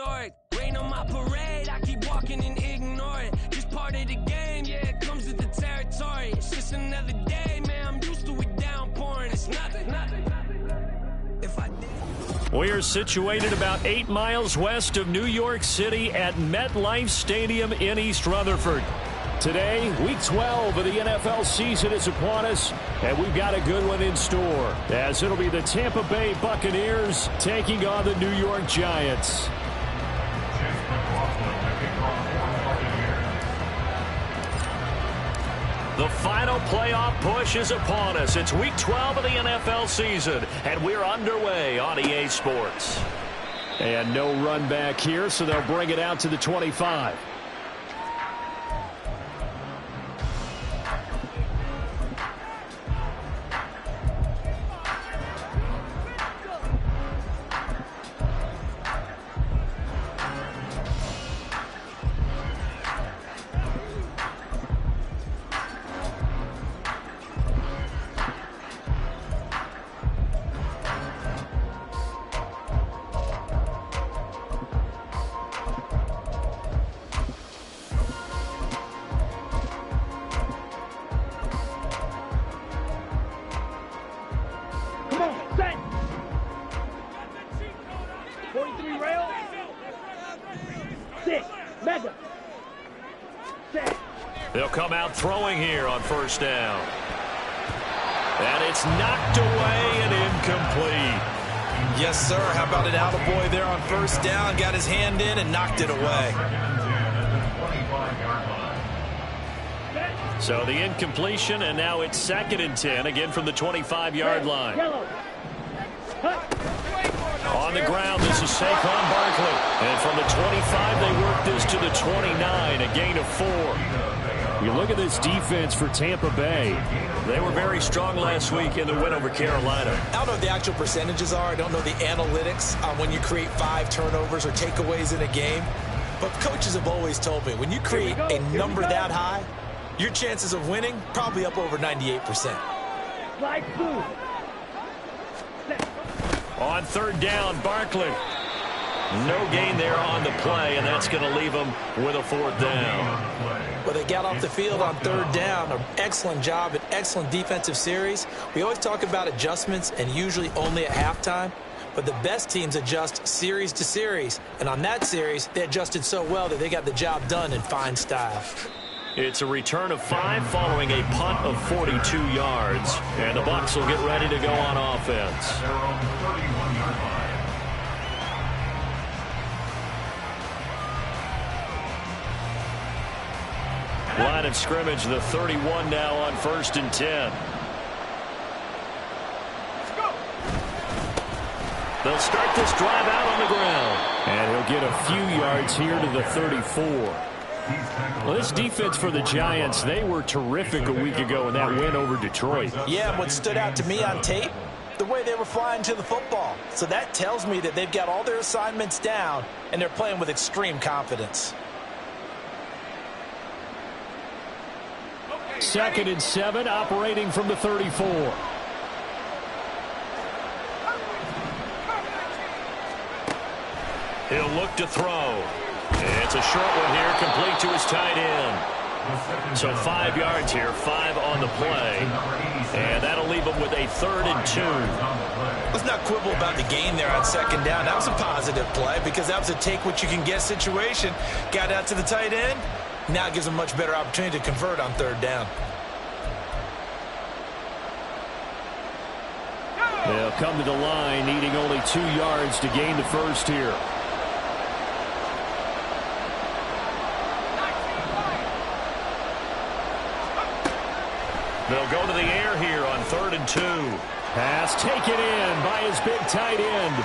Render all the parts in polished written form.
prehistoric. Rain on my parade, I keep walking and ignore it. Just part of the game, yeah, it comes with the territory. It's just another day, man, I'm used to it downpouring. It's nothing. If I did. We are situated about 8 miles west of New York City at MetLife Stadium in East Rutherford. Today, Week 12 of the NFL season is upon us, and we've got a good one in store, as it'll be the Tampa Bay Buccaneers taking on the New York Giants. The final playoff push is upon us. It's Week 12 of the NFL season, and we're underway on EA Sports. And no run back here, so they'll bring it out to the 25. They'll come out throwing here on first down. And it's knocked away and incomplete. Yes, sir. How about an attaboy there on first down? Got his hand in and knocked it away. So the incompletion, and now it's 2nd and 10, again from the 25-yard line. On the ground, this is Saquon Barkley. And from the 25, they work this to the 29, a gain of 4. You look at this defense for Tampa Bay. They were very strong last week in the win over Carolina. I don't know what the actual percentages are. I don't know the analytics on when you create 5 turnovers or takeaways in a game. But coaches have always told me, when you create a number that high, your chances of winning probably up over 98%. On 3rd down, Barkley. No gain there on the play, and that's going to leave them with a 4th down. Well, they got off the field on 3rd down. An excellent job, an excellent defensive series. We always talk about adjustments, and usually only at halftime. But the best teams adjust series to series. And on that series, they adjusted so well that they got the job done in fine style. It's a return of 5 following a punt of 42 yards. And the Bucs will get ready to go on offense. Line of scrimmage, the 31 now on 1st and 10. They'll start this drive out on the ground. And he'll get a few yards here to the 34. Well, this defense for the Giants, they were terrific a week ago in that win over Detroit. Yeah, what stood out to me on tape, the way they were flying to the football. So that tells me that they've got all their assignments down, and they're playing with extreme confidence. 2nd and 7, operating from the 34. He'll look to throw. It's a short one here, complete to his tight end. So 5 yards here, 5 on the play. And that'll leave him with a 3rd and 2. Let's not quibble about the gain there on 2nd down. That was a positive play because that was a take-what-you-can-get situation. Got out to the tight end. Now it gives them a much better opportunity to convert on 3rd down. They'll come to the line, needing only 2 yards to gain the first here. They'll go to the air here on 3rd and 2. Pass taken in by his big tight end.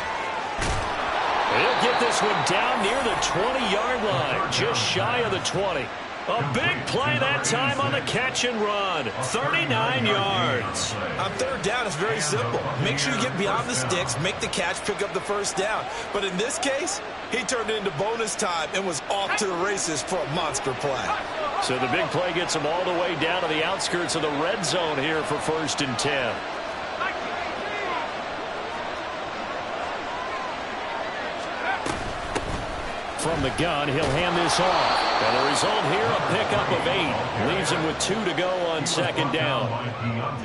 He'll get this one down near the 20-yard line, just shy of the 20. A big play that time on the catch and run. 39 yards. On 3rd down, it's very simple. Make sure you get beyond the sticks, make the catch, pick up the first down. But in this case, he turned it into bonus time and was off to the races for a monster play. So the big play gets him all the way down to the outskirts of the red zone here for 1st and 10. from the gun. He'll hand this off. And the result here, a pickup of 8. Leaves him with 2 to go on second down.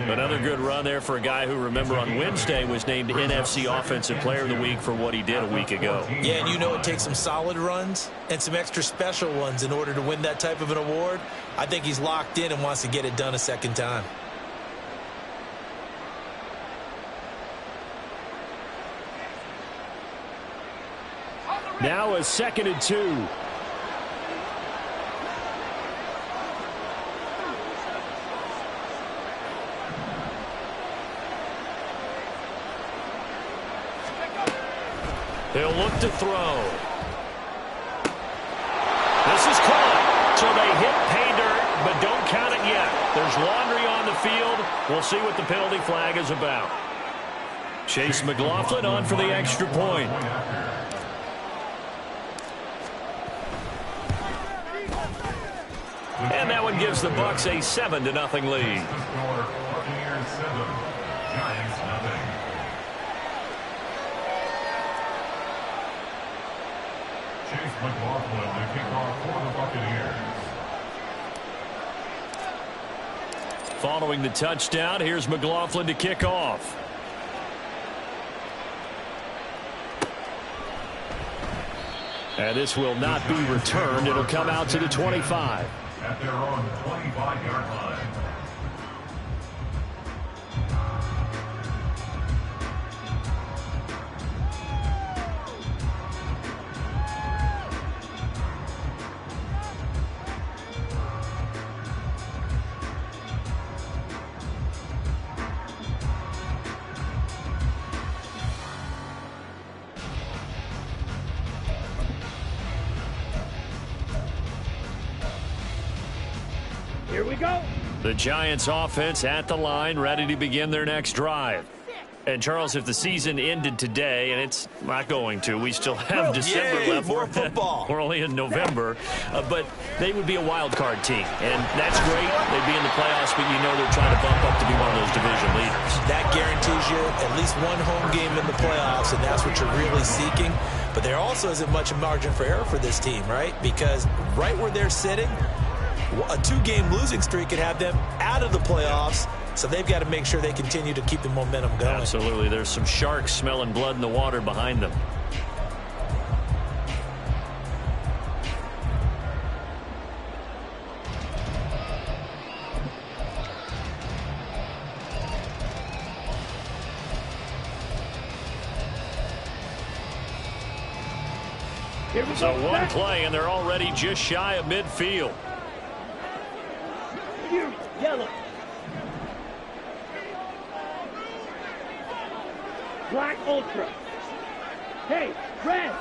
Another good run there for a guy who, remember, on Wednesday was named NFC Offensive Player of the Week for what he did a week ago. Yeah, and you know it takes some solid runs and some extra special ones in order to win that type of an award. I think he's locked in and wants to get it done a second time. Now a 2nd and 2. He'll look to throw. This is caught. So they hit pay dirt, but don't count it yet. There's laundry on the field. We'll see what the penalty flag is about. Chase McLaughlin on for the extra point. And that one gives the Bucs a 7-0 lead. Chase McLaughlin, the kickoff for the Buccaneers. Following the touchdown, here's McLaughlin to kick off. And this will not be returned. It'll come out to the 25. At their own 25-yard line. Here we go. The Giants offense at the line, ready to begin their next drive. And, Charles, if the season ended today, and it's not going to, we still have December left. More football. We're only in November. But they would be a wild card team. And that's great. They'd be in the playoffs, but you know they're trying to bump up to be one of those division leaders. That guarantees you at least one home game in the playoffs, and that's what you're really seeking. But there also isn't much margin for error for this team, right? Because right where they're sitting, a 2-game losing streak could have them out of the playoffs, so they've got to make sure they continue to keep the momentum going. Absolutely. There's some sharks smelling blood in the water behind them. So one play, and they're already just shy of midfield. Yellow. Black ultra. Hey, red.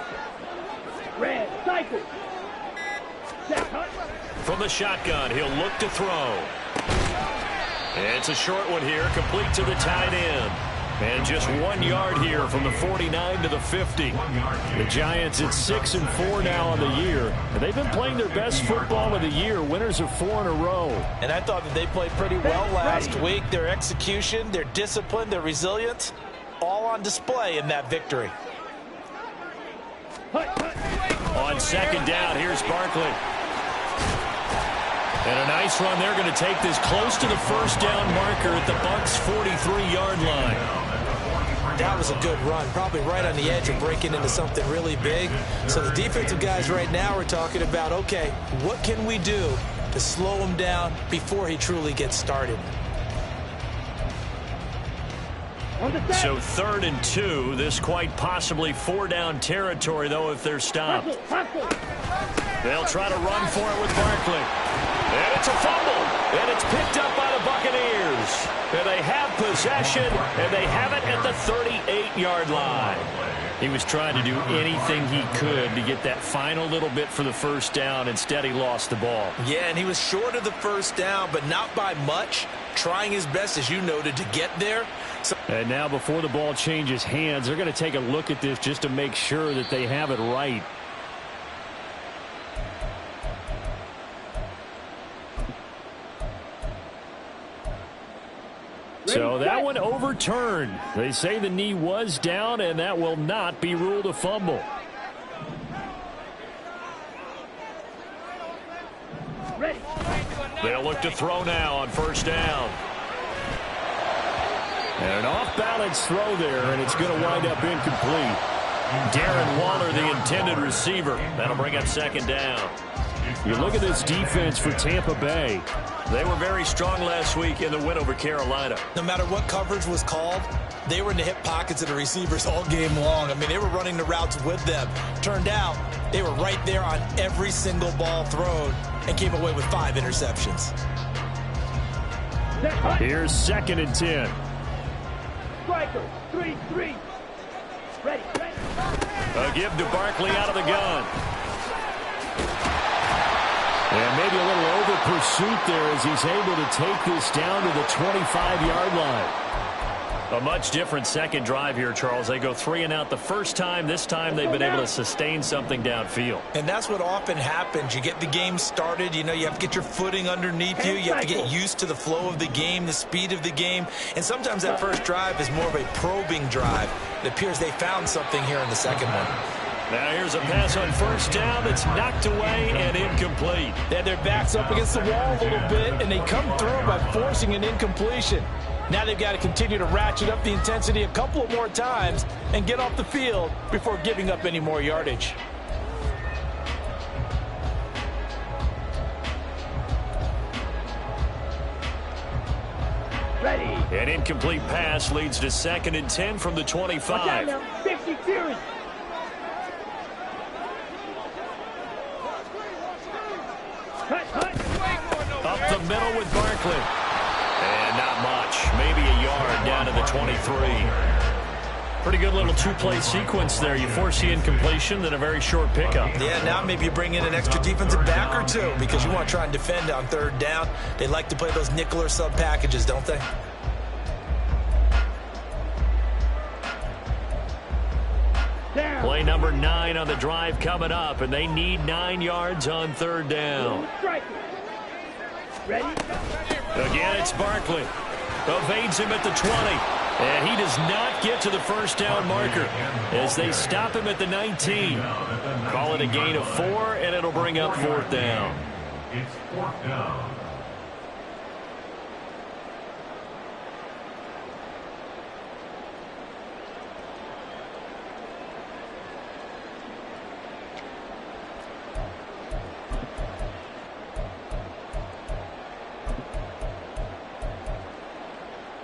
Red, cycle. From the shotgun, he'll look to throw. It's a short one here, complete to the tight end. And just 1 yard here from the 49 to the 50. The Giants at 6-4 now on the year. And they've been playing their best football of the year. Winners of 4 in a row. And I thought that they played pretty well last week. Their execution, their discipline, their resilience, all on display in that victory. On second down, here's Barkley. And a nice run. They're going to take this close to the first down marker at the Bucs' 43-yard line. That was a good run, probably right on the edge of breaking into something really big. So the defensive guys right now are talking about, okay, what can we do to slow him down before he truly gets started? So 3rd and 2, this quite possibly 4-down territory, though, if they're stopped. They'll try to run for it with Barkley. And it's a fumble. And it's picked up by the Buccaneers. And they have possession, and they have it at the 38-yard line. He was trying to do anything he could to get that final little bit for the first down. Instead, he lost the ball. Yeah, and he was short of the first down, but not by much. Trying his best, as you noted, to get there. And now before the ball changes hands, they're going to take a look at this just to make sure that they have it right. So that one overturned. They say the knee was down, and that will not be ruled a fumble. Ready. They'll look to throw now on first down. And an off-balance throw there, and it's going to wind up incomplete. Darren Waller, the intended receiver. That'll bring up second down. You look at this defense for Tampa Bay. They were very strong last week in the win over Carolina. No matter what coverage was called, they were in the hip pockets of the receivers all game long. I mean, they were running the routes with them. Turned out, they were right there on every single ball thrown and came away with 5 interceptions. Here's 2nd and 10. Striker, 3-3. Ready. A give to Barkley out of the gun. And maybe a little over pursuit there as he's able to take this down to the 25-yard line. A much different second drive here, Charles. They go 3 and out the first time. This time they've been able to sustain something downfield. And that's what often happens. You get the game started. You know, you have to get your footing underneath you. You have to get used to the flow of the game, the speed of the game. And sometimes that first drive is more of a probing drive. It appears they found something here in the second one. Now here's a pass on first down that's knocked away and incomplete. They had their backs up against the wall a little bit, and they come through by forcing an incompletion. Now they've got to continue to ratchet up the intensity a couple of more times and get off the field before giving up any more yardage. Ready. An incomplete pass leads to 2nd and 10 from the 25. Watch out now. 50 series. Up the middle with Barkley. And not much. Maybe a yard down to the 23. Pretty good little two-play sequence there. You force the incompletion, then a very short pickup. Yeah, now maybe you bring in an extra defensive back or two because you want to try and defend on 3rd down. They like to play those nickel or sub packages, don't they? Play number 9 on the drive coming up, and they need 9 yards on 3rd down. Ready? Again, it's Barkley. Evades him at the 20. And he does not get to the first down marker as they stop him at the 19. Call it a gain of 4, and it'll bring up 4th down. It's 4th down.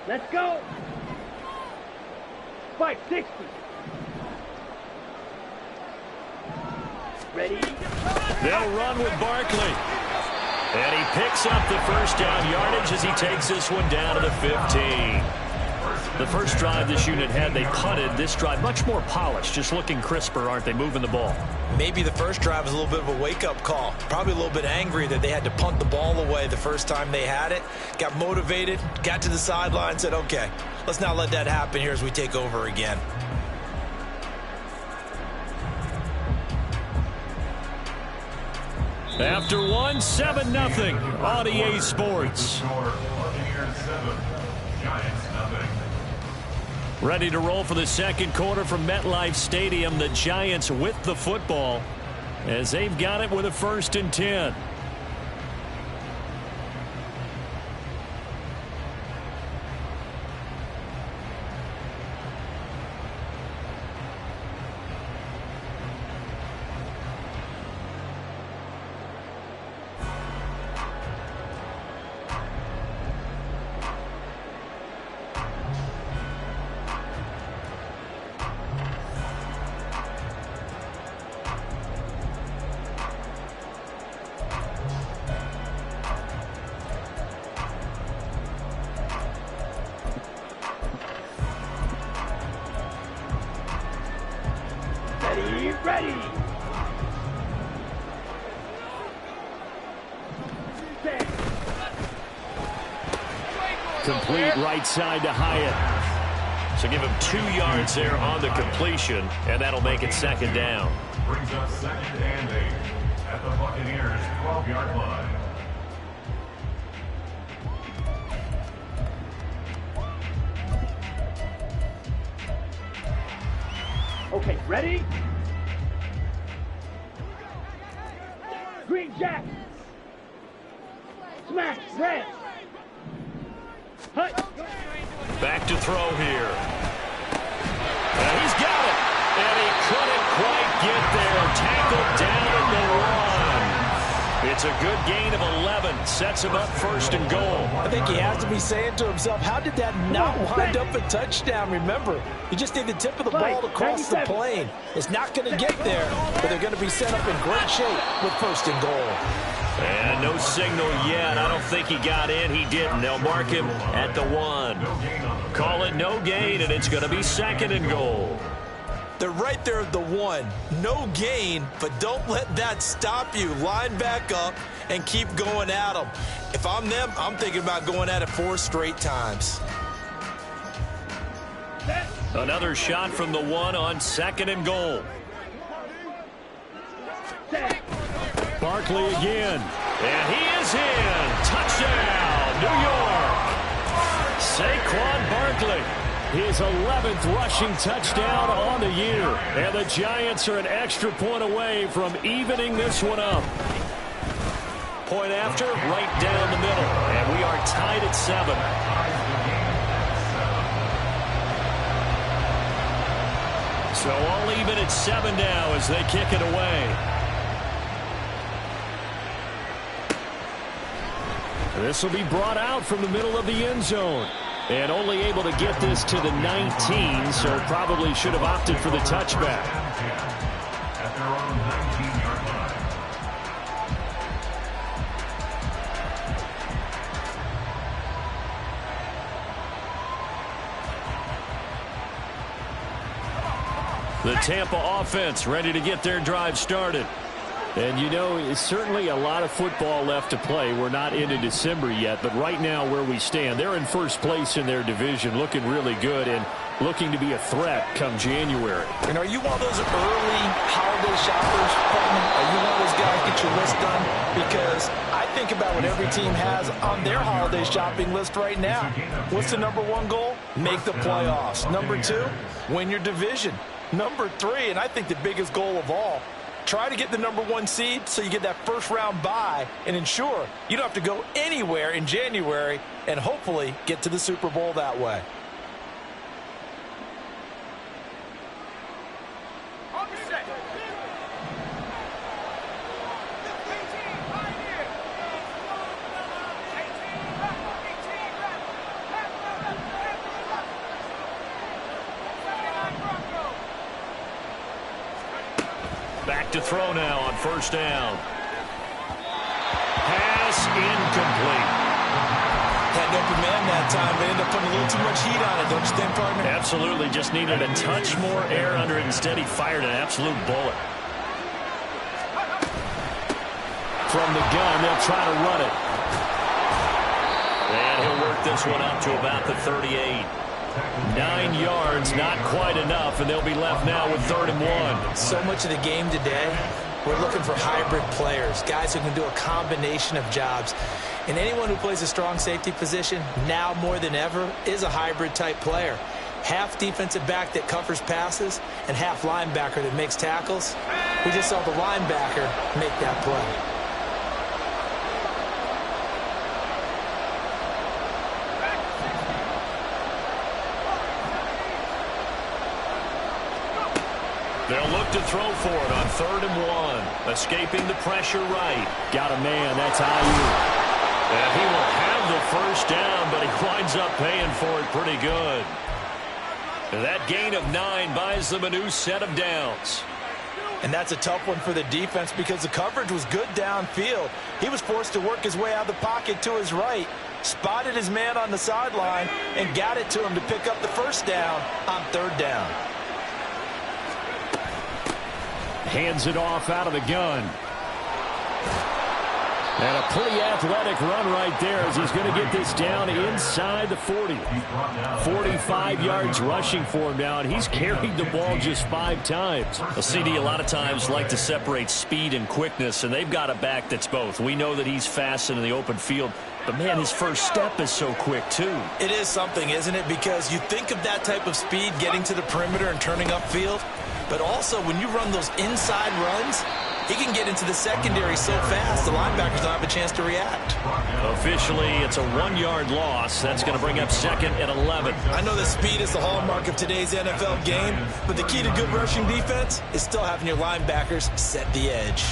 Let's go. 560. Ready? They'll run with Barkley. And he picks up the first down yardage as he takes this one down to the 15. The first drive this unit had, they punted. This drive, much more polished, just looking crisper, aren't they, moving the ball? Maybe the first drive was a little bit of a wake-up call. Probably a little bit angry that they had to punt the ball away the first time they had it. Got motivated, got to the sideline, said, okay, let's not let that happen here as we take over again. After one, 7-0 on EA Sports. Ready to roll for the second quarter from MetLife Stadium. The Giants with the football as they've got it with a 1st and 10. Ready. Complete right side to Hyatt. So give him 2 yards there on the completion, and that'll make it 2nd down. Brings up 2nd and 8 at the Buccaneers' 12-yard line. Okay, ready? Green Jack. Smash. Red. Hut. Back to throw here. And he's got it. And he couldn't quite get there. Tackled down at the 1. It's a good gain of 11. Sets him up first and goal. I think he has to be saying to himself, how did that not wind up a touchdown? Remember, you just need the tip of the ball to cross the plane. It's not going to get there, but they're going to be set up in great shape with first and goal. And no signal yet. I don't think he got in. He didn't. They'll mark him at the 1. Call it no gain, and it's going to be second and goal. They're right there at the 1. No gain, but don't let that stop you. Line back up and keep going at them. If I'm them, I'm thinking about going at it 4 straight times. Another shot from the 1 on second and goal. Barkley again. And he is in. Touchdown, New York. Saquon Barkley. His 11th rushing touchdown on the year. And the Giants are an extra point away from evening this one up. Point after, right down the middle. And we are tied at 7. So all even at 7 now as they kick it away. This will be brought out from the middle of the end zone. And only able to get this to the 19, so probably should have opted for the touchback. At their own 19-yard line. The Tampa offense ready to get their drive started. And, you know, it's certainly a lot of football left to play. We're not into December yet, but right now where we stand, they're in first place in their division, looking really good and looking to be a threat come January. And are you one of those early holiday shoppers, Coleman? Are you one of those guys get your list done? Because I think about what every team has on their holiday shopping list right now. What's the number 1 goal? Make the playoffs. Number 2, win your division. Number 3, and I think the biggest goal of all, try to get the number 1 seed so you get that first round bye and ensure you don't have to go anywhere in January and hopefully get to the Super Bowl that way. Back to throw now on first down. Pass incomplete. Had an open man that time, but ended up putting a little too much heat on it, don't you think, partner? Absolutely. Just needed a touch more air under it. Instead, he fired an absolute bullet. From the gun, they'll try to run it. And he'll work this one up to about the 38. 9 yards, not quite enough, and they'll be left now with 3rd and 1. So much of the game today, we're looking for hybrid players, guys who can do a combination of jobs. And anyone who plays a strong safety position, now more than ever, is a hybrid-type player. Half defensive back that covers passes and half linebacker that makes tackles. We just saw the linebacker make that play. They'll look to throw for it on 3rd and 1. Escaping the pressure right. Got a man. That's Ayuk. And he will have the first down, but he winds up paying for it pretty good. And that gain of 9 buys them a new set of downs. And that's a tough one for the defense because the coverage was good downfield. He was forced to work his way out of the pocket to his right, spotted his man on the sideline, and got it to him to pick up the first down on 3rd down. Hands it off out of the gun. And a pretty athletic run right there as he's going to get this down inside the 40. 45 yards rushing for him now, and he's carried the ball just 5 times. A CD a lot of times like to separate speed and quickness, and they've got a back that's both. We know that he's fast in the open field, but, man, his first step is so quick, too. It is something, isn't it? Because you think of that type of speed getting to the perimeter and turning upfield, but also when you run those inside runs, He can get into the secondary so fast, the linebackers don't have a chance to react. Officially, it's a 1-yard loss. That's going to bring up 2nd and 11. I know that speed is the hallmark of today's NFL game, but the key to good rushing defense is still having your linebackers set the edge.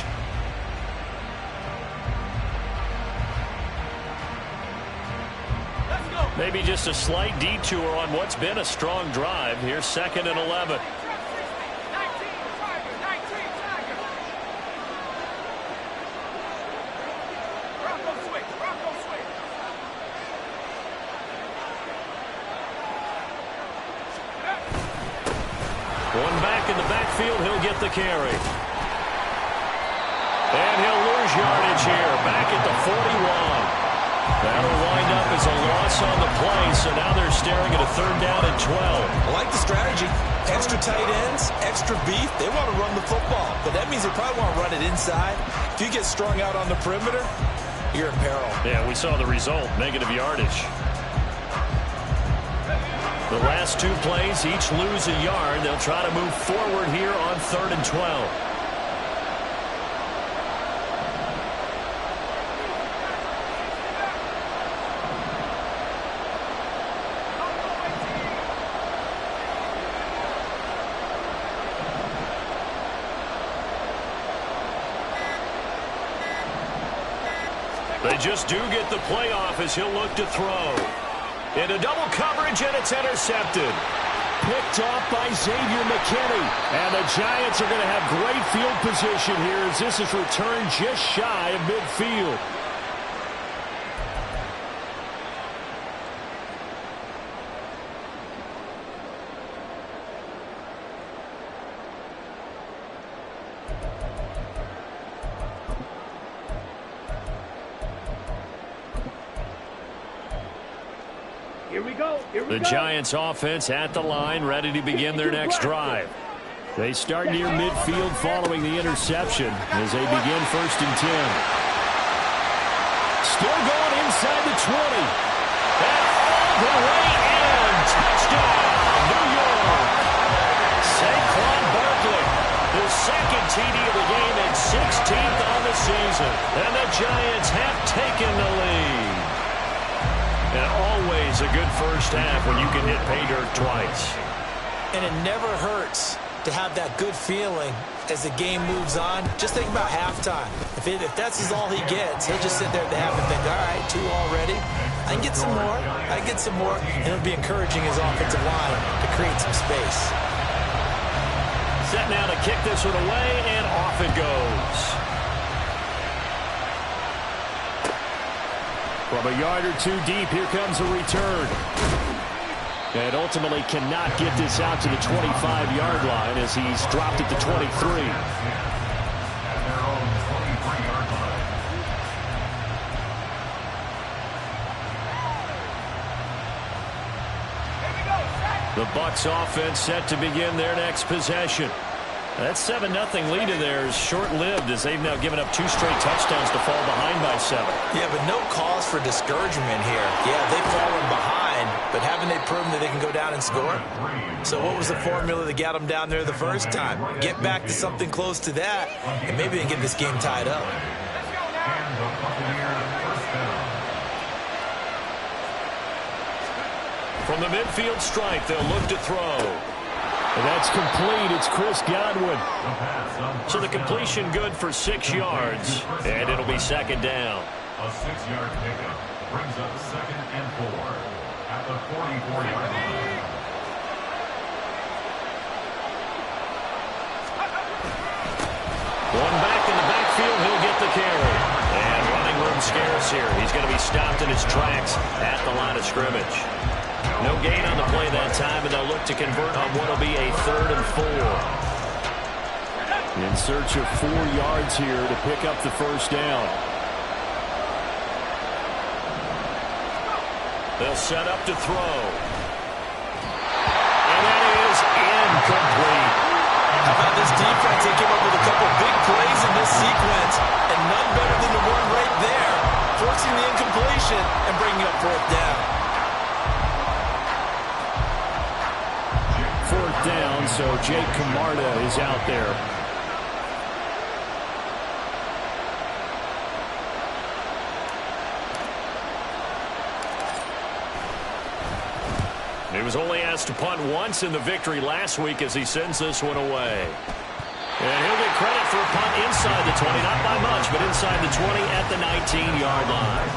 Maybe just a slight detour on what's been a strong drive. Here's 2nd and 11. One back in the backfield, he'll get the carry. And he'll lose yardage here, back at the 41. That'll wind up as a loss on the play, so now they're staring at a 3rd down and 12. I like the strategy. Extra tight ends, extra beef. They want to run the football, but that means they probably want to run it inside. If you get strung out on the perimeter, you're in peril. Yeah, we saw the result, negative yardage. The last 2 plays, each lose a yard. They'll try to move forward here on 3rd and 12. They just do get the playoff as he'll look to throw. Into double coverage, and it's intercepted. Picked off by Xavier McKinney. And the Giants are going to have great field position here as this is returned just shy of midfield. The Giants offense at the line, ready to begin their next drive. They start near midfield following the interception as they begin 1st and 10. Still going inside the 20. And all the way in. Touchdown, New York. Saquon Barkley, the 2nd TD of the game and 16th on the season. And the Giants have taken the lead. And always a good first half when you can hit pay dirt twice. And it never hurts to have that good feeling as the game moves on. Just think about halftime. If that's all he gets, he'll just sit there at the half and think, all right, 2 already. I can get some more. I can get some more. And it'll be encouraging his offensive line to create some space. Set now to kick this one away, and off it goes. From a yard or 2 deep, here comes a return. And ultimately cannot get this out to the 25-yard line as he's dropped at the 23. The Bucs offense set to begin their next possession. That 7-0 lead in there is short-lived as they've now given up 2 straight touchdowns to fall behind by 7. Yeah, but no cause for discouragement here. Yeah, they've fallen behind, but haven't they proven that they can go down and score? So what was the formula that got them down there the first time? Get back to something close to that, and maybe they can get this game tied up. From the midfield stripe, they'll look to throw. And that's complete. It's Chris Godwin. So the completion good for 6 yards, and it'll be 2nd down. A 6-yard pickup brings up 2nd and 4 at the 44-yard line. One back in the backfield, he'll get the carry. And running room scarce here. He's going to be stopped in his tracks at the line of scrimmage. No gain on the play that time, and they'll look to convert on what will be a 3rd and 4. In search of 4 yards here to pick up the first down. They'll set up to throw. And that is incomplete. How about this defense? They came up with a couple big plays in this sequence, and none better than the one right there, forcing the incompletion and bringing up 4th down. 4th down, so Jake Camarda is out there. He was only asked to punt once in the victory last week as he sends this one away. And he'll get credit for a punt inside the 20, not by much, but inside the 20 at the 19-yard line.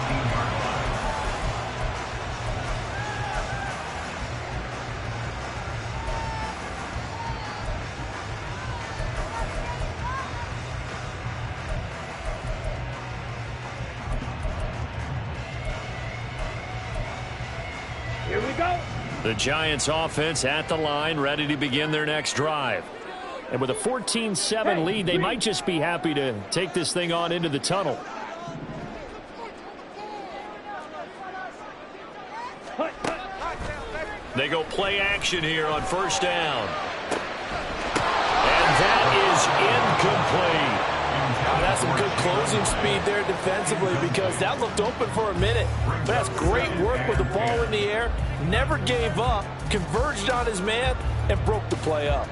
Here we go. The Giants offense at the line, ready to begin their next drive. And with a 14-7 lead, they might just be happy to take this thing on into the tunnel. They go play action here on first down. And that is incomplete. That's some good closing speed there defensively because that looked open for a minute. But that's great work with the ball in the air. Never gave up, converged on his man, and broke the play up.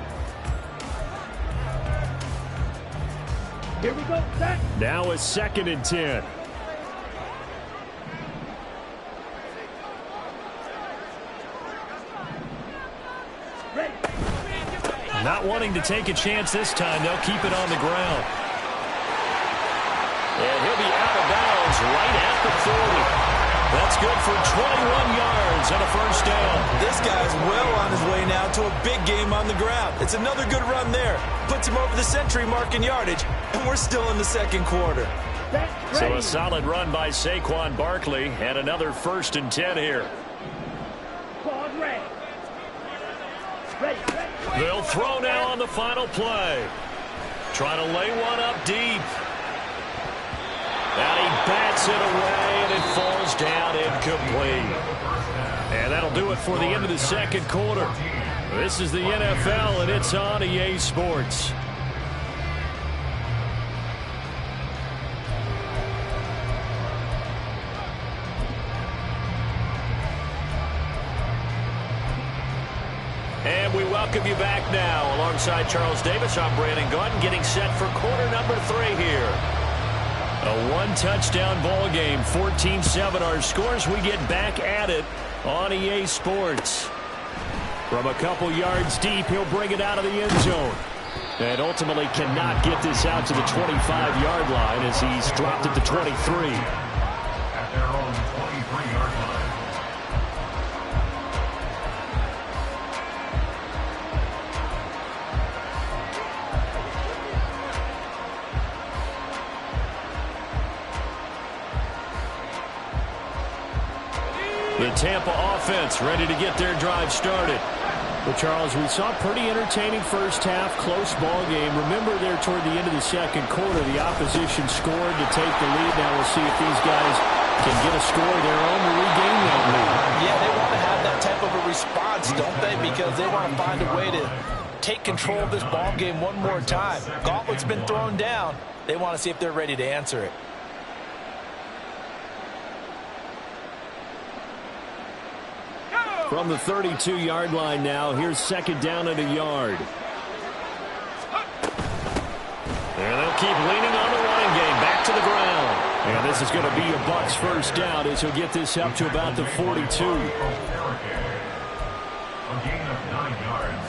Here we go, set. Now a 2nd and 10. Ready. Not wanting to take a chance this time, they'll keep it on the ground. And he'll be out of bounds right at the 40. That's good for 21 yards and a first down. This guy's well on his way now to a big game on the ground. It's another good run there. Puts him over the century mark in yardage, and we're still in the second quarter. So a solid run by Saquon Barkley and another 1st and 10 here. Ball ready. Ready. They'll throw now on the final play. Trying to lay one up deep. And he bats it away, and it falls down incomplete. And that'll do it for the end of the second quarter. This is the NFL, and it's on EA Sports. And we welcome you back now. Alongside Charles Davis, I'm Brandon Gordon, getting set for quarter number 3 here. A one-touchdown ball game, 14-7 our scores. We get back at it on EA Sports. From a couple yards deep, he'll bring it out of the end zone. And ultimately cannot get this out to the 25-yard line as he's dropped at the 23. At their own 23-yard line. The Tampa offense ready to get their drive started. Well, Charles, we saw a pretty entertaining first half, close ball game. Remember there toward the end of the second quarter, the opposition scored to take the lead. Now we'll see if these guys can get a score of their own to regain that lead. Yeah, they want to have that type of a response, don't they? Because they want to find a way to take control of this ball game one more time. Gauntlet's been thrown down. They want to see if they're ready to answer it. From the 32-yard line now, here's 2nd down and a yard. And they'll keep leaning on the running game, back to the ground. And this is going to be a Bucs first down as he'll get this up to about the 42. A gain of 9 yards.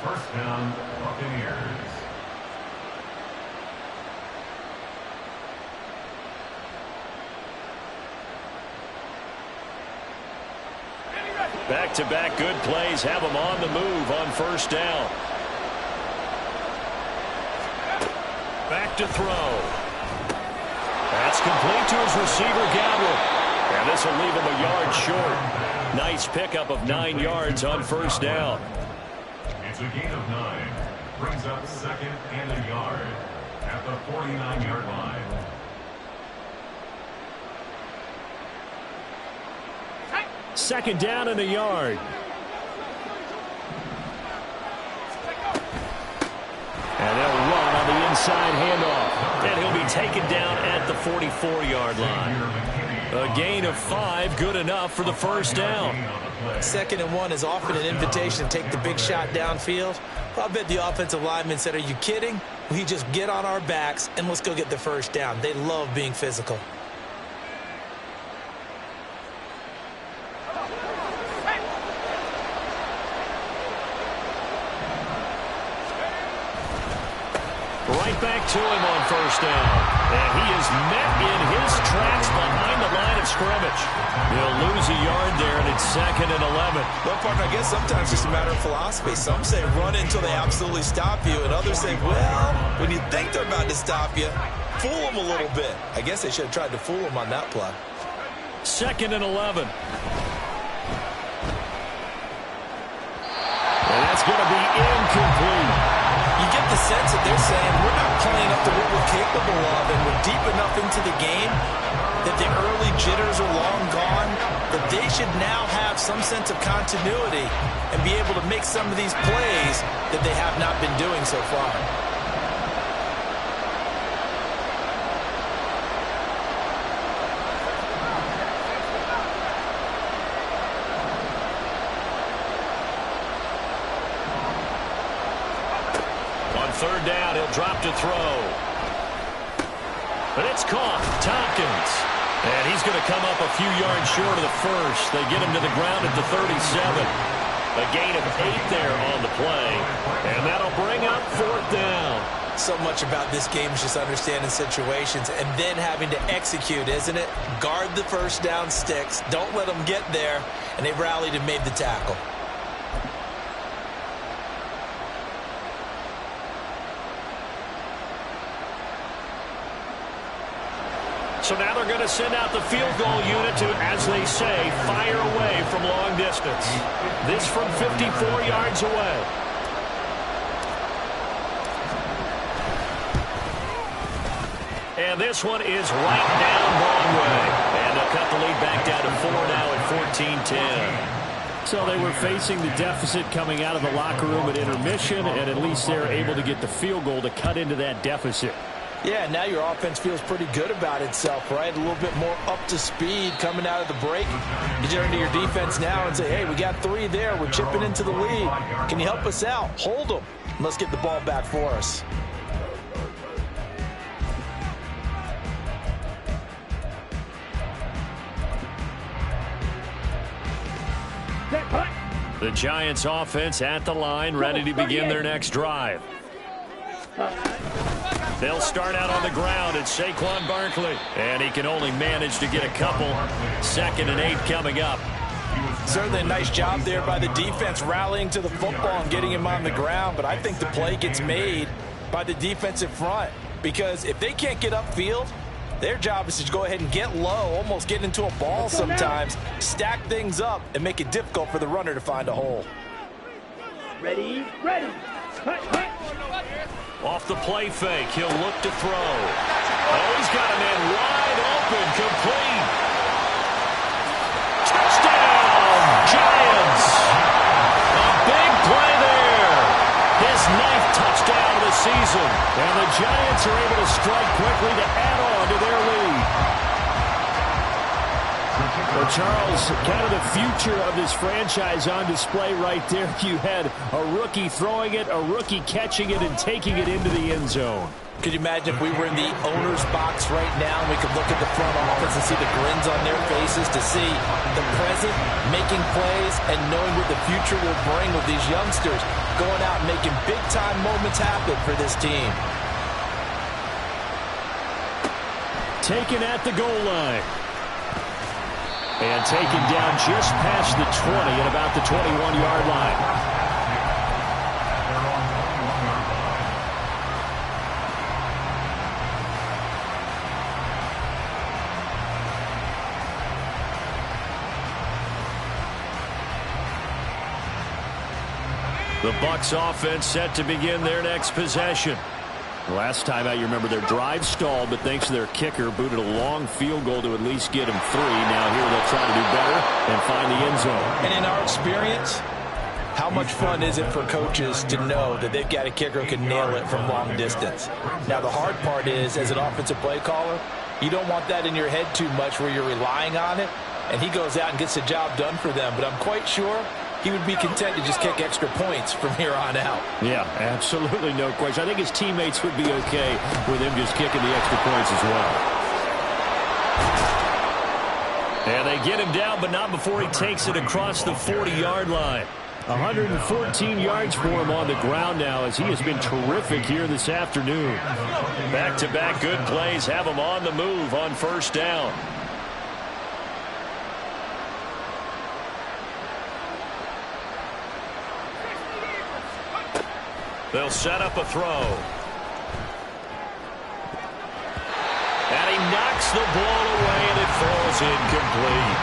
First down, Buccaneers. Back-to-back good plays have him on the move on first down. Back to throw. That's complete to his receiver, Godwin. And this will leave him a yard short. Nice pickup of 9 yards on first down. It's a gain of 9. Brings up 2nd and a yard at the 49-yard line. Second down and a yard. And they'll run on the inside handoff. And he'll be taken down at the 44-yard line. A gain of 5, good enough for the first down. 2nd and 1 is often an invitation to take the big shot downfield. I bet the offensive lineman said, are you kidding? We just get on our backs and let's go get the first down. They love being physical. Right back to him on first down. And he is met in his tracks behind the line of scrimmage. He'll lose a yard there, and it's 2nd and 11. Well, partner, I guess sometimes it's a matter of philosophy. Some say run until they absolutely stop you, and others say, well, when you think they're about to stop you, fool them a little bit. I guess they should have tried to fool them on that play. 2nd and 11. And that's going to be incomplete. You get the sense that they're saying we're not playing up to what we're capable of, and we're deep enough into the game that the early jitters are long gone, that they should now have some sense of continuity and be able to make some of these plays that they have not been doing so far. Third down, he'll drop to throw. But it's caught. Tompkins. And he's going to come up a few yards short of the first. They get him to the ground at the 37. A gain of 8 there on the play. And that'll bring up 4th down. So much about this game is just understanding situations and then having to execute, isn't it? Guard the first down sticks. Don't let them get there. And they rallied and made the tackle. So now they're going to send out the field goal unit to, as they say, fire away from long distance. This from 54 yards away. And this one is right down Broadway. And they'll cut the lead back down to 4 now at 14-10. So they were facing the deficit coming out of the locker room at intermission, and at least they're able to get the field goal to cut into that deficit. Yeah, now your offense feels pretty good about itself, right? A little bit more up to speed coming out of the break. You turn to your defense now and say, hey, we got 3 there. We're chipping into the lead. Can you help us out? Hold them. Let's get the ball back for us. The Giants offense at the line, ready to begin their next drive. They'll start out on the ground at Saquon Barkley. And he can only manage to get a couple. 2nd and 8 coming up. Certainly a nice job there by the defense rallying to the football and getting him on the ground. But I think the play gets made by the defensive front. Because if they can't get upfield, their job is to go ahead and get low, almost get into a ball sometimes, stack things up, and make it difficult for the runner to find a hole. Ready, ready. Cut, cut. Off the play fake, he'll look to throw. Oh, he's got a man wide open, complete. Touchdown, Giants. A big play there. His 9th touchdown of the season. And the Giants are able to strike quickly to add on to their lead. Well, Charles, kind of the future of this franchise on display right there. You had a rookie throwing it, a rookie catching it, and taking it into the end zone. Could you imagine if we were in the owner's box right now and we could look at the front office and see the grins on their faces, to see the present making plays and knowing what the future will bring with these youngsters going out and making big-time moments happen for this team. Taken at the goal line. And taken down just past the 20 at about the 21-yard line. The Bucs offense set to begin their next possession. Last time out, you remember their drive stalled, but thanks to their kicker, booted a long field goal to at least get them 3. Now here they'll try to do better and find the end zone. And in our experience, how much fun is it for coaches to know that they've got a kicker who can nail it from long distance? Now the hard part is, as an offensive play caller, you don't want that in your head too much where you're relying on it, and he goes out and gets the job done for them. But I'm quite sure he would be content to just kick extra points from here on out. Yeah, absolutely no question. I think his teammates would be okay with him just kicking the extra points as well. And they get him down, but not before he takes it across the 40-yard line. 114 yards for him on the ground now as he has been terrific here this afternoon. Back-to-back good plays have him on the move on first down. They'll set up a throw. And he knocks the ball away, and it falls incomplete.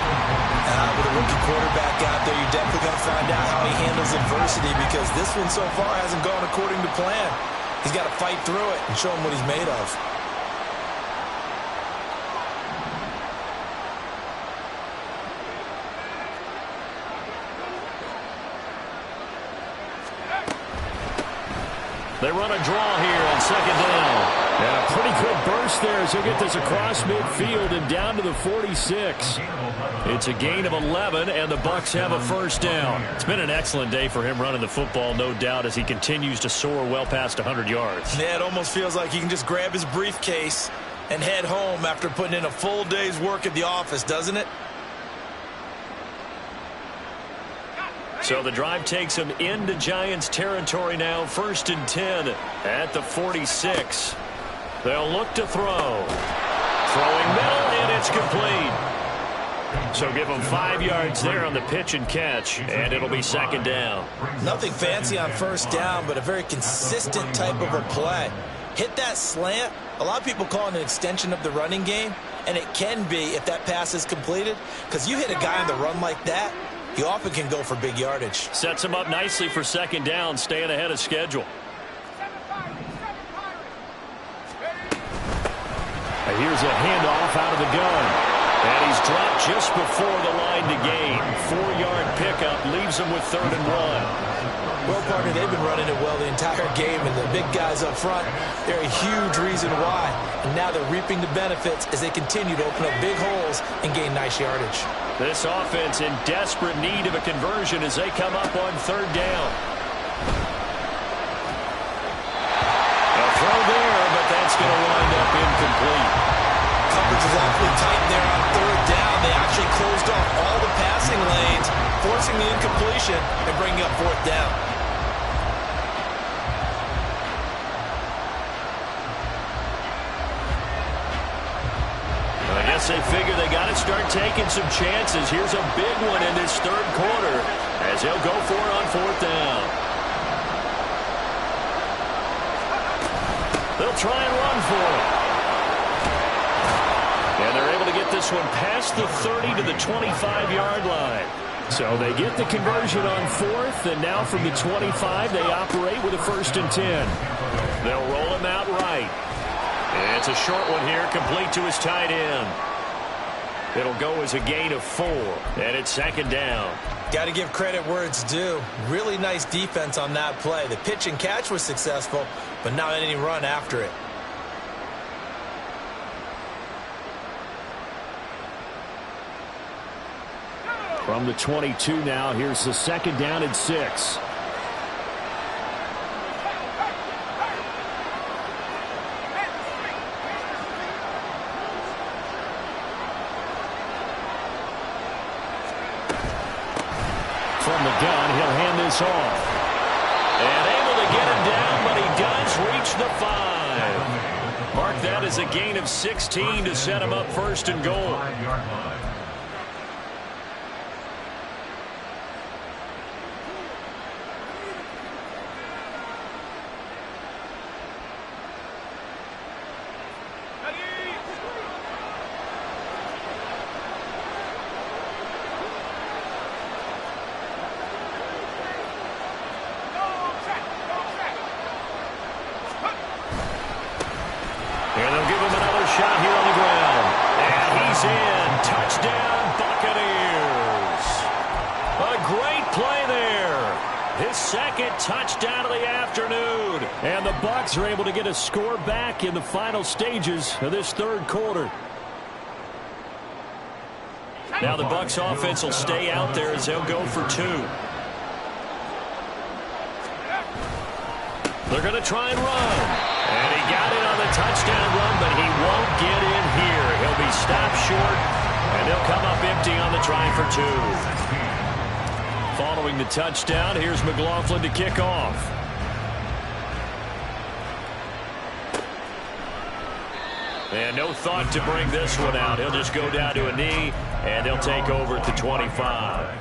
With a rookie quarterback out there, you're definitely going to find out how he handles adversity, because this one so far hasn't gone according to plan. He's got to fight through it and show him what he's made of. They run a draw here on second down. And a pretty good burst there as he'll get this across midfield and down to the 46. It's a gain of 11, and the Bucs have a first down. It's been an excellent day for him running the football, no doubt, as he continues to soar well past 100 yards. Yeah, it almost feels like he can just grab his briefcase and head home after putting in a full day's work at the office, doesn't it? So the drive takes him into Giants territory now, 1st and 10 at the 46. They'll look to throw. Throwing middle, and it's complete. So give him 5 yards there on the pitch and catch, and it'll be second down. Nothing fancy on first down, but a very consistent type of a play. Hit that slant. A lot of people call it an extension of the running game, and it can be if that pass is completed, because you hit a guy on the run like that, he often can go for big yardage. Sets him up nicely for second down, staying ahead of schedule. Here's a handoff out of the gun. And he's dropped just before the line to gain. 4-yard pickup leaves him with 3rd and 1. Well, partner, they've been running it well the entire game, and the big guys up front, they're a huge reason why. And now they're reaping the benefits as they continue to open up big holes and gain nice yardage. This offense in desperate need of a conversion as they come up on 3rd down. A throw there, but that's going to wind up incomplete. Coverage is awfully tight there on 3rd down. They actually closed off all the passing lanes, forcing the incompletion and bringing up 4th down. I guess they figure they got to start taking some chances. Here's a big one in this 3rd quarter as they'll go for it on 4th down. They'll try and run for it. And they're able to get this one past the 30 to the 25-yard line. So they get the conversion on 4th, and now from the 25, they operate with a 1st and 10. They'll roll him out right. And it's a short one here, complete to his tight end. It'll go as a gain of 4, and it's second down. Got to give credit where it's due. Really nice defense on that play. The pitch and catch was successful, but not any run after it. From the 22 now, here's the 2nd down and 6. From the gun, he'll hand this off. And able to get him down, but he does reach the 5. Mark that as a gain of 16 to set him up 1st and goal. And they'll give him another shot here on the ground. And he's in. Touchdown, Buccaneers. A great play there. His 2nd touchdown of the afternoon. And the Bucs are able to get a score back in the final stages of this 3rd quarter. Now the Bucs offense will stay out there as they'll go for 2. They're going to try and run. And he got it on the touchdown run, but he won't get in here. He'll be stopped short, and they'll come up empty on the try for 2. Following the touchdown, here's McLaughlin to kick off. And no thought to bring this one out. He'll just go down to a knee, and they'll take over at the 25.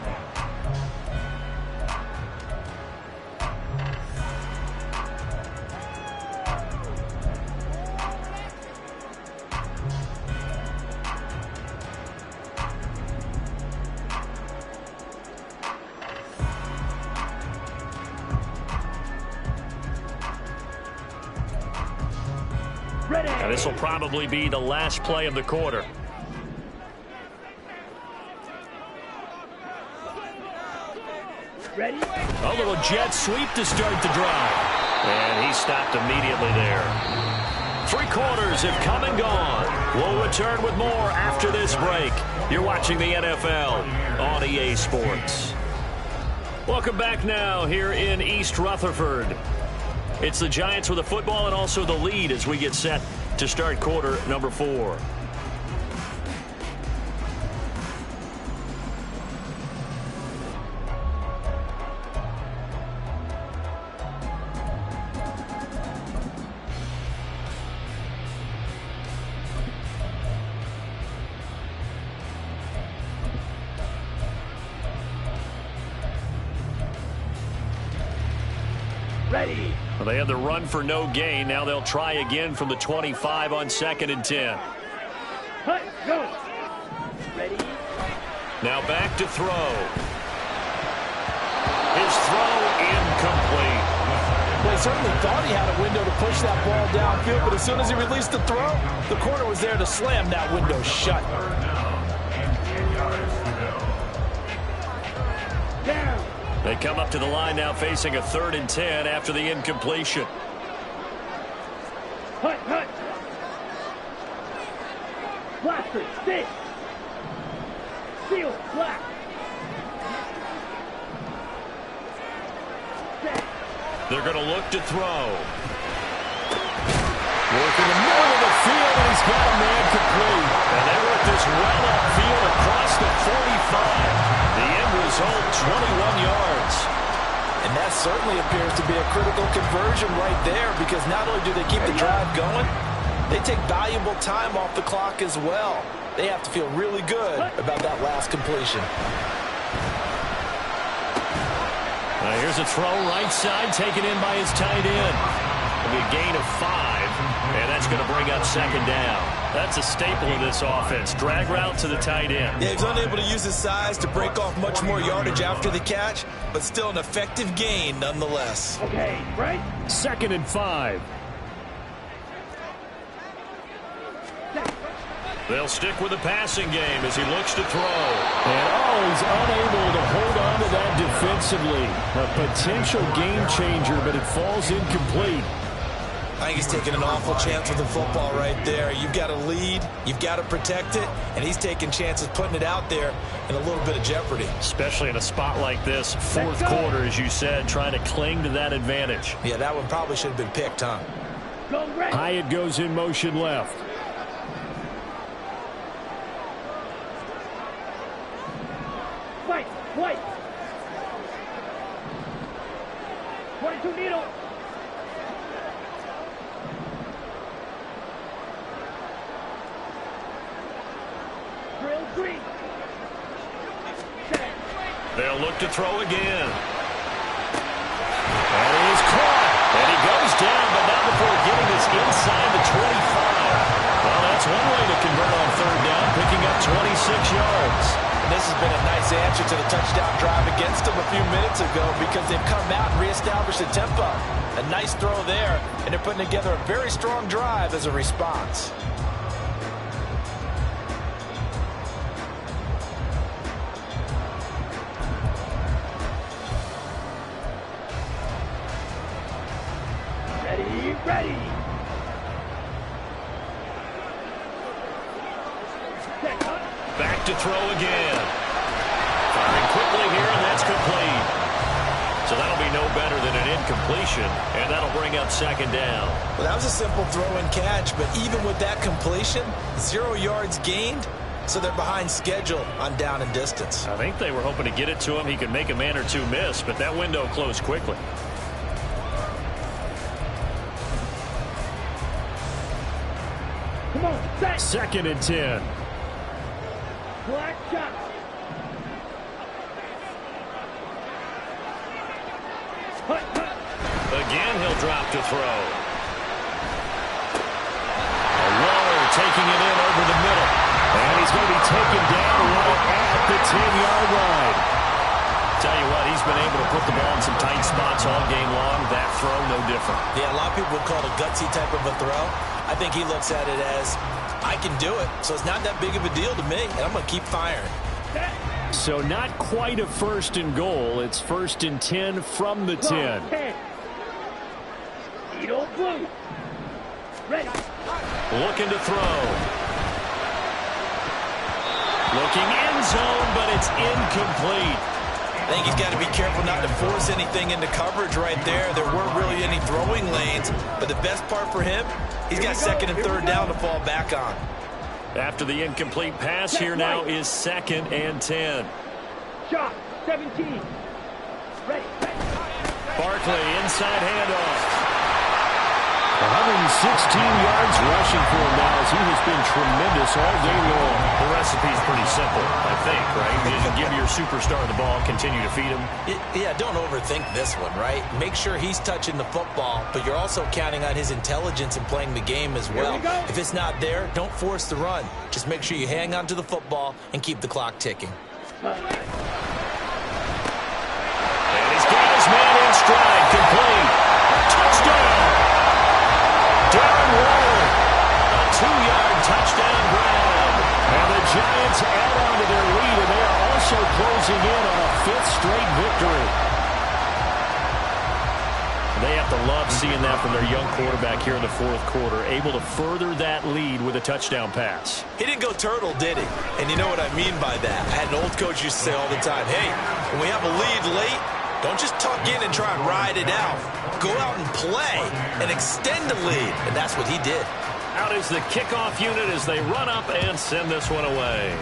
And this will probably be the last play of the quarter. Ready? A little jet sweep to start the drive. And he stopped immediately there. 3 quarters have come and gone. We'll return with more after this break. You're watching the NFL on EA Sports. Welcome back now here in East Rutherford. It's the Giants with the football and also the lead as we get set to start quarter number 4. Ready. Well, they had the run for no gain. Now they'll try again from the 25 on 2nd and 10. Hut, go. Ready. Now back to throw. His throw incomplete. Well, he certainly thought he had a window to push that ball downfield, but as soon as he released the throw, the corner was there to slam that window shut. Down. They come up to the line now facing a 3rd and 10 after the incompletion. Hut, hut. Blaster, sit. Seal, black. Set. They're going to look to throw. Working the middle of the field, and he's got a man complete. And they work this well upfield across the 45. The end result, 21 yards. And that certainly appears to be a critical conversion right there, because not only do they keep the drive going, they take valuable time off the clock as well. They have to feel really good about that last completion. Here's a throw right side, taken in by his tight end. It'll be a gain of 5, and that's going to bring up 2nd down. That's a staple of this offense. Drag route to the tight end. Yeah, he's unable to use his size to break off much more yardage after the catch, but still an effective gain nonetheless. Okay, right. 2nd and 5. They'll stick with the passing game as he looks to throw. And, he's unable to hold on to that defensively. A potential game changer, but it falls incomplete. I think he's taking an awful chance with the football right there. You've got to lead, you've got to protect it, and he's taking chances putting it out there in a little bit of jeopardy. Especially in a spot like this, 4th quarter, as you said, trying to cling to that advantage. Yeah, that one probably should have been picked, huh? Go right. Hyatt goes in motion left. Fight, white. 22 needle. Drill green. Set. They'll look to throw again. And he is caught. And he goes down, but not before getting this inside the 25. Well, that's one way to convert on 3rd down, picking up 26 yards. And this has been a nice answer to the touchdown drive against them a few minutes ago, because they've come out and reestablished the tempo. A nice throw there, and they're putting together a very strong drive as a response. Ready. Set, hut. Back to throw again. Firing quickly here, and that's complete. So that'll be no better than an incompletion, and that'll bring up 2nd down. Well, that was a simple throw and catch, but even with that completion, 0 yards gained, so they're behind schedule on down and distance. I think they were hoping to get it to him. He could make a man or two miss, but that window closed quickly. Come on, set. 2nd and 10. Black shot. Hut, hut. Again, he'll drop to throw. Waller taking it in over the middle. And he's going to be taken down right at the 10-yard line. Tell you what, he's been able to put the ball in some tight spots all game long. That throw, no different. Yeah, a lot of people would call it a gutsy type of a throw. I think he looks at it as, I can do it, so it's not that big of a deal to me, and I'm going to keep firing. So not quite a 1st and goal. It's 1st and 10 from the 10. Edo blue. Ready. Looking to throw. Looking end zone, but it's incomplete. I think he's got to be careful not to force anything into coverage right there. There weren't really any throwing lanes, but the best part for him, he's got 2nd and 3rd down to fall back on. After the incomplete pass, here now is 2nd and 10. Shot. 17. Ready. Barkley, inside handoff. 116 yards rushing for him now as he has been tremendous all day long. The recipe's pretty simple, I think, right? You just give your superstar the ball, continue to feed him. Yeah, don't overthink this one, right? Make sure he's touching the football, but you're also counting on his intelligence in playing the game as well. If it's not there, don't force the run. Just make sure you hang on to the football and keep the clock ticking. And he's got his man in stride, complete. Touchdown! Darren Waller, a 2-yard touchdown grab. And the Giants add on to their lead, and they are also closing in on a 5th straight victory. They have to love seeing that from their young quarterback here in the 4th quarter, able to further that lead with a touchdown pass. He didn't go turtle, did he? And you know what I mean by that. I had an old coach used to say all the time, hey, when we have a lead late, don't just tuck in and try and ride it out. Go out and play and extend the lead. And that's what he did. Out is the kickoff unit as they run up and send this one away.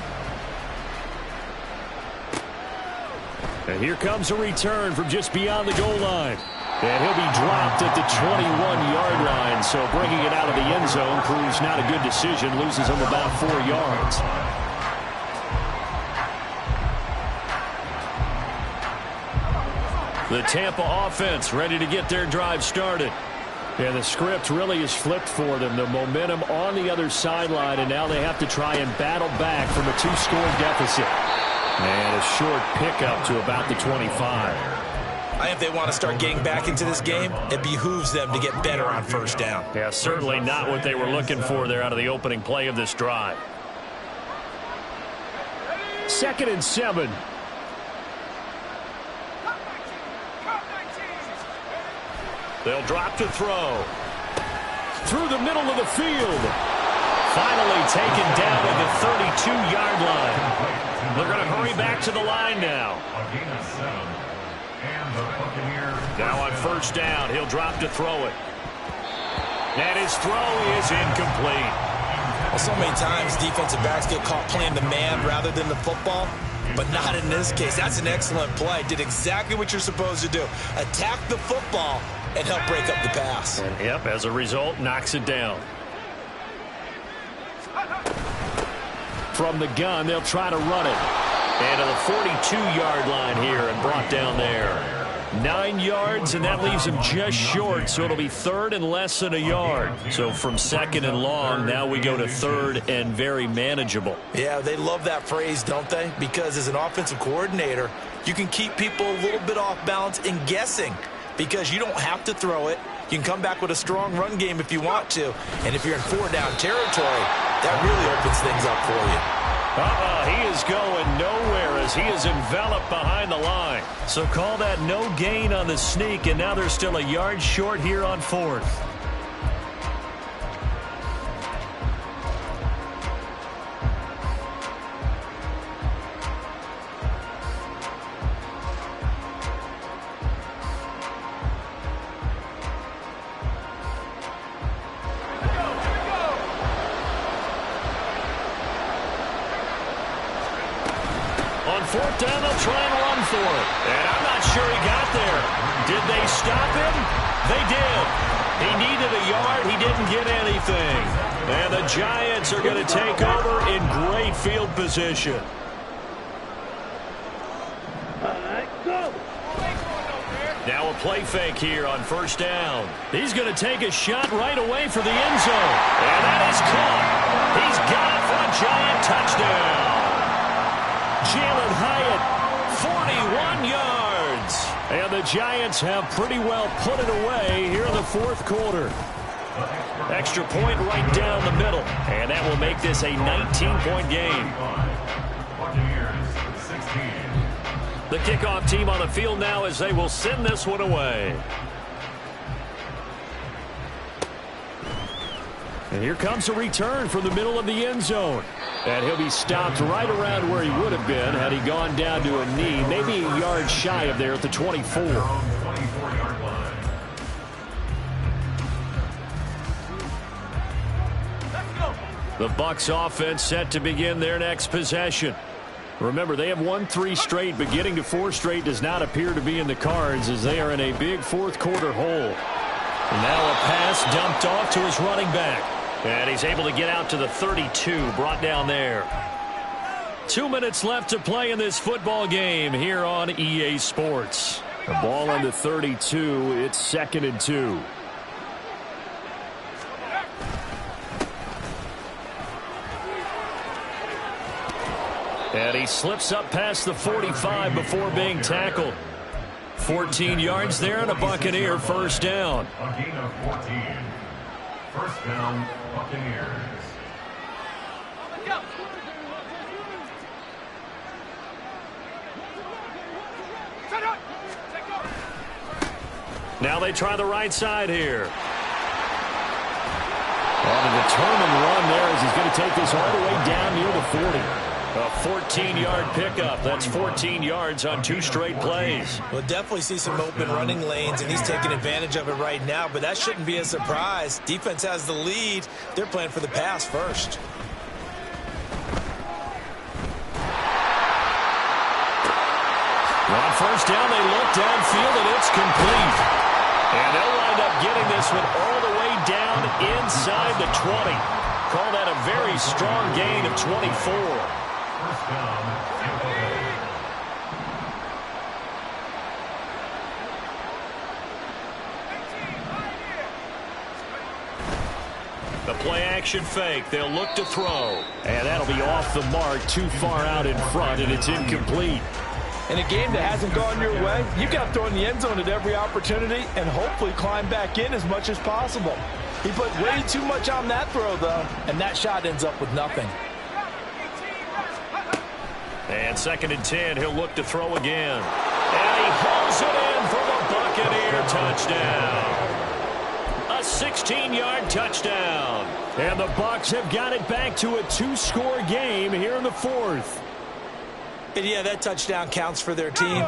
And here comes a return from just beyond the goal line. And he'll be dropped at the 21-yard line. So bringing it out of the end zone proves not a good decision. Loses him about 4 yards. The Tampa offense ready to get their drive started. And the script really is flipped for them. The momentum on the other sideline, and now they have to try and battle back from a 2-score deficit. And a short pickup to about the 25. I think if they want to start getting back into this game, it behooves them to get better on 1st down. Yeah, certainly not what they were looking for there out of the opening play of this drive. 2nd and 7. They'll drop to throw. Through the middle of the field. Finally taken down at the 32-yard line. They're going to hurry back to the line now. Now on 1st down, he'll drop to throw it. And his throw is incomplete. Well, so many times defensive backs get caught playing the man rather than the football. But not in this case. That's an excellent play. Did exactly what you're supposed to do. Attack the football and help break up the pass. And, yep, as a result, knocks it down. From the gun, they'll try to run it. And to the 42-yard line here and brought down there. 9 yards, and that leaves him just short, so it'll be 3rd and less than a yard. So from 2nd and long, now we go to 3rd and very manageable. Yeah, they love that phrase, don't they? Because as an offensive coordinator, you can keep people a little bit off balance in guessing because you don't have to throw it. You can come back with a strong run game if you want to. And if you're in 4-down territory, that really opens things up for you. He is going nowhere as he is enveloped behind the line. So call that no gain on the sneak, and now they're still a yard short here on 4th. fourth down, they'll try and run for it. And I'm not sure he got there. Did they stop him? They did. He needed a yard. He didn't get anything. And the Giants are going to take over in great field position. Go. Now a play fake here on first down. He's going to take a shot right away for the end zone. And that is caught. He's got it for a Giant touchdown. Jalen Hyatt, 41 yards. And the Giants have pretty well put it away here in the fourth quarter. Extra point right down the middle. And that will make this a 19-point game. The kickoff team on the field now as they will send this one away. And here comes a return from the middle of the end zone. And he'll be stopped right around where he would have been had he gone down to a knee, maybe a yard shy of there at the 24. The Bucs offense set to begin their next possession. Remember, they have won 3 straight, but getting to 4 straight does not appear to be in the cards as they are in a big fourth quarter hole. And now a pass dumped off to his running back. And he's able to get out to the 32, brought down there. 2 minutes left to play in this football game here on EA Sports. The ball on the 32, it's 2nd and 2. And he slips up past the 45 before being tackled. 14 yards there and a Buccaneer first down. A gain of 14. First down, Buccaneers. Now they try the right side here. On a determined run there as he's going to take this all the way down near the 40. A 14-yard pickup. That's 14 yards on 2 straight plays. We'll definitely see some open running lanes, and he's taking advantage of it right now, but that shouldn't be a surprise. Defense has the lead. They're playing for the pass first. On first down, they look downfield, and it's complete. And they'll wind up getting this one all the way down inside the 20. Call that a very strong gain of 24. First down, Tampa Bay. The play action fake. They'll look to throw. And that'll be off the mark, too far out in front, and it's incomplete. In a game that hasn't gone your way, you got to throw in the end zone at every opportunity and hopefully climb back in as much as possible. He put way too much on that throw, though, and that shot ends up with nothing. And 2nd and 10, he'll look to throw again. And he hauls it in for the Buccaneer touchdown. A 16-yard touchdown. And the Bucs have got it back to a 2-score game here in the fourth. And yeah, that touchdown counts for their team,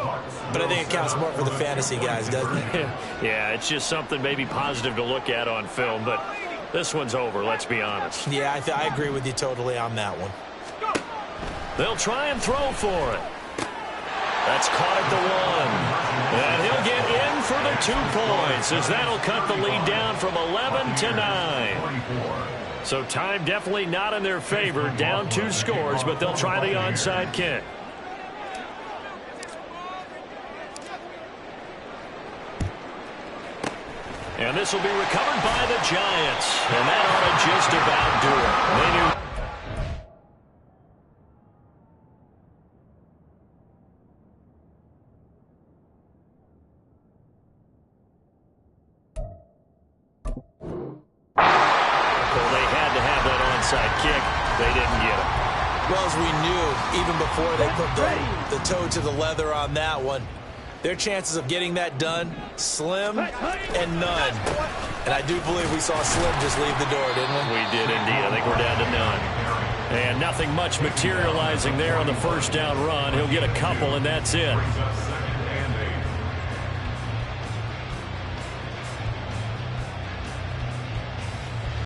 but I think it counts more for the fantasy guys, doesn't it? Yeah, it's just something maybe positive to look at on film, but this one's over, let's be honest. Yeah, I agree with you totally on that one. They'll try and throw for it. That's caught at the 1. And he'll get in for the 2 points as that'll cut the lead down from 11 to 9. So time definitely not in their favor. Down 2 scores, but they'll try the onside kick. And this will be recovered by the Giants. And that ought to just about do it. They knew. Well, they had to have that onside kick. They didn't get it. Well, as we knew, even before they put the toe to the leather on that one, their chances of getting that done, slim and none. And I do believe we saw Slim just leave the door, didn't we? We did indeed. I think we're down to none. And nothing much materializing there on the first down run. He'll get a couple, and that's it.